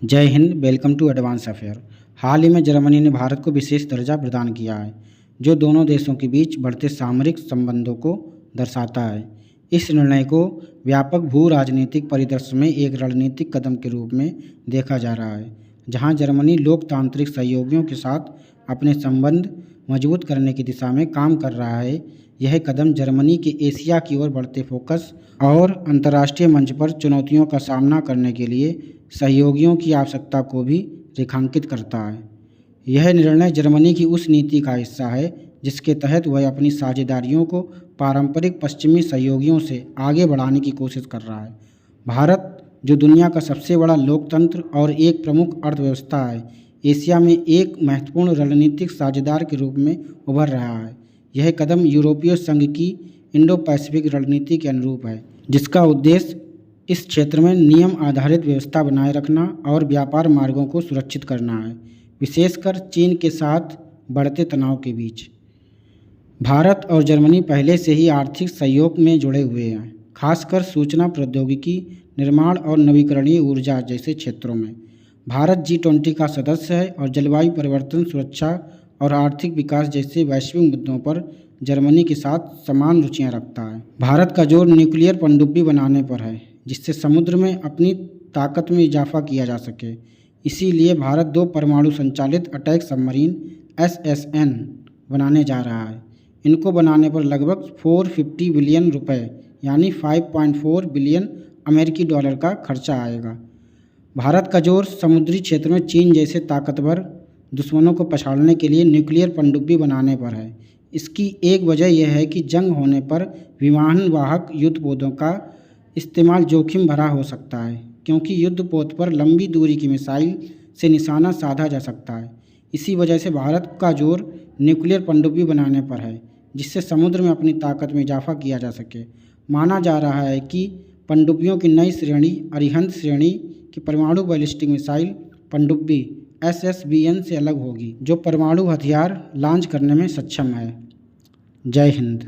जय Hind. Welcome to advance affair. हाल ही में जर्मनी ने भारत को विशेष दर्जा प्रदान किया है, जो दोनों देशों के बीच बढ़ते सामरिक संबंधों को दर्शाता है। इस निर्णय को व्यापक भू राजनीतिक परिदृश्य में एक रणनीतिक कदम के रूप में देखा जा रहा है, जहां जर्मनी लोकतांत्रिक सहयोगियों के साथ अपने संबंध मजबूत करने की दिशा में काम कर रहा है। यह कदम जर्मनी के एशिया की ओर बढ़ते फोकस और अंतर्राष्ट्रीय मंच पर चुनौतियों का सामना करने के लिए सहयोगियों की आवश्यकता को भी रेखांकित करता है। यह निर्णय जर्मनी की उस नीति का हिस्सा है जिसके तहत वह अपनी साझेदारियों को पारंपरिक पश्चिमी सहयोगियों से आगे बढ़ाने की कोशिश कर रहा है। भारत, जो दुनिया का सबसे बड़ा लोकतंत्र और एक प्रमुख अर्थव्यवस्था है, एशिया में एक महत्वपूर्ण रणनीतिक साझेदार के रूप में उभर रहा है। यह कदम यूरोपीय संघ की इंडो पैसिफिक रणनीति के अनुरूप है, जिसका उद्देश्य इस क्षेत्र में नियम आधारित व्यवस्था बनाए रखना और व्यापार मार्गों को सुरक्षित करना है, विशेषकर चीन के साथ बढ़ते तनाव के बीच। भारत और जर्मनी पहले से ही आर्थिक सहयोग में जुड़े हुए हैं, खासकर सूचना प्रौद्योगिकी, निर्माण और नवीकरणीय ऊर्जा जैसे क्षेत्रों में। भारत G20 का सदस्य है और जलवायु परिवर्तन, सुरक्षा और आर्थिक विकास जैसे वैश्विक मुद्दों पर जर्मनी के साथ समान रुचियां रखता है। भारत का जोर न्यूक्लियर पनडुब्बी बनाने पर है, जिससे समुद्र में अपनी ताकत में इजाफा किया जा सके। इसीलिए भारत 2 परमाणु संचालित अटैक सबमरीन SSN बनाने जा रहा है। इनको बनाने पर लगभग 450 बिलियन रुपए यानी 5.4 बिलियन अमेरिकी डॉलर का खर्चा आएगा। भारत का जोर समुद्री क्षेत्र में चीन जैसे ताकतवर दुश्मनों को पछाड़ने के लिए न्यूक्लियर पनडुब्बी बनाने पर है। इसकी एक वजह यह है कि जंग होने पर विमान वाहक युद्धपोतों का इस्तेमाल जोखिम भरा हो सकता है, क्योंकि युद्धपोत पर लंबी दूरी की मिसाइल से निशाना साधा जा सकता है। इसी वजह से भारत का जोर न्यूक्लियर पनडुब्बी बनाने पर है, जिससे समुद्र में अपनी ताकत में इजाफा किया जा सके। माना जा रहा है कि पनडुब्बियों की नई श्रेणी अरिहंत श्रेणी की परमाणु बैलिस्टिक मिसाइल पनडुब्बी SSBN से अलग होगी, जो परमाणु हथियार लॉन्च करने में सक्षम है। जय हिंद।